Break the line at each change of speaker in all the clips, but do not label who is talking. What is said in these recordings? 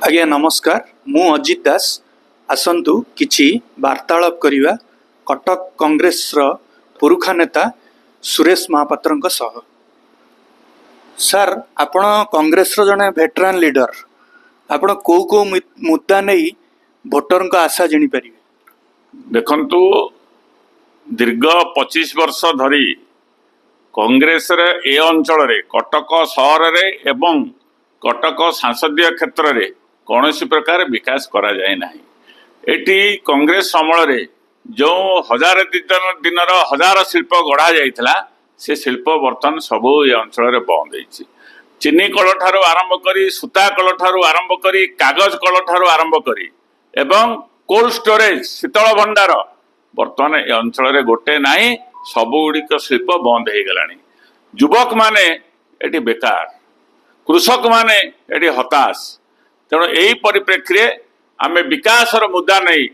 आज्ञा नमस्कार मु अजित दास आसंतु किछि वार्तालाप करिवा कटक कांग्रेस रो पुरुखा नेता सुरेश महापात्र सह। सर आपण कांग्रेस रो जने वेटरान लीडर आपण को मुद्दा नहीं भोटर को आशा जानी परिवे?
देखंतु दीर्घ 25 वर्ष धरी कांग्रेस रे ए अंचल रे कटक सहर रे एवं कटक सांसदीय क्षेत्र रे कौनसी प्रकार विकास करा जाए नहीं। एटी कांग्रेस समल रे जो हजार दिन हजार शिल्प गढ़ा जाइथिला से शिल्प बर्तन सबू ये अंचल रे बंद होइछि। चीनी कल ठारू आरंभ करी सूता कल ठारू आरंभ करी कागज कल ठारू आरंभ करी एवं कोल्ड स्टोरेज शीतल भंडार बर्तमान ए अंचल रे गोटे नाही, सबुगुड़िक शिल्प बंद हो गलानी। युवक माने एटी बेकार, कृषक माने एटी हताश। तेणु यही परिप्रेक्षी आम विकास मुद्दा नहीं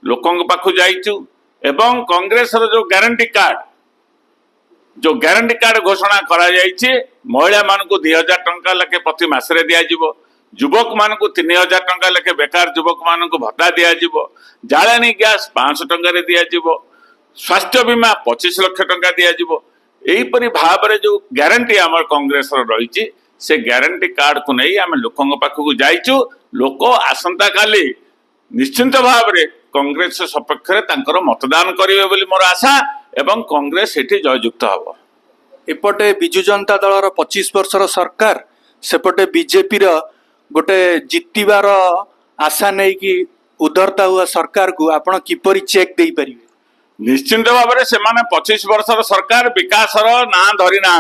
लोकों पाखु जाइचु एवं कांग्रेस जो ग्यारंटी कार्ड घोषणा करा जाइए। महिला मानक 2000 टंका लेखे प्रति मासरे दिज्व, युवक मानक 3000 टंका लेखे बेकार युवक मानक भत्ता दिज्व, जाळेनी गैस 500 टंका दिज्व, स्वास्थ्य बीमा 25 लाख टंका दिज्व। यहीपरि भाव में जो ग्यारंटी आम कांग्रेस रही से ग्यारंटी कार्ड को नहीं आम लोकों पाखक जाइचु। लोक आसंता काली निश्चिंत भाव में कांग्रेस सपक्ष में मतदान करेंगे बोली मोर आशा एवं कांग्रेस एठी जययुक्त हम।
एपटे विजु जनता दल 25 वर्षर सरकार सेपटे बीजेपी गोटे जितबार आशा नहीं कि उधरता हुआ सरकार को आपण किपरि चेक दे परिवे?
निश्चिंत भाव में से 25 वर्षर सरकार विकास ना धरी ना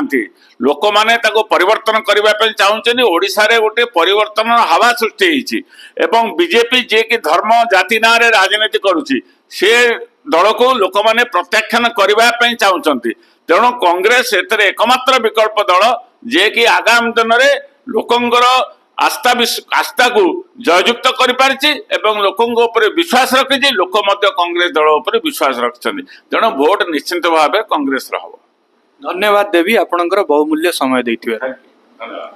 लोक मैंने परिवर्तन करने चाहते। ओडिशा रे गोटे परिवर्तन हवा सृष्टि होइछि एवं बीजेपी जे कि धर्म जाति ना रे राजनीति करुछि से दल को लोक मैंने प्रत्याख्यान करने चाहते। तेणु कांग्रेस एतरे एकमात्र विकल्प दल जे कि आगामी दिन में लोकंर आस्था को जययुक्त कर लोकों विश्वास रखी। लोक कांग्रेस दल उपर विश्वास रखिछन्ति। तेणु भोट निश्चिंत भाव कांग्रेस रहा।
धन्यवाद देवी आपणकर बहुमूल्य समय देथिबे।
धन्यवाद।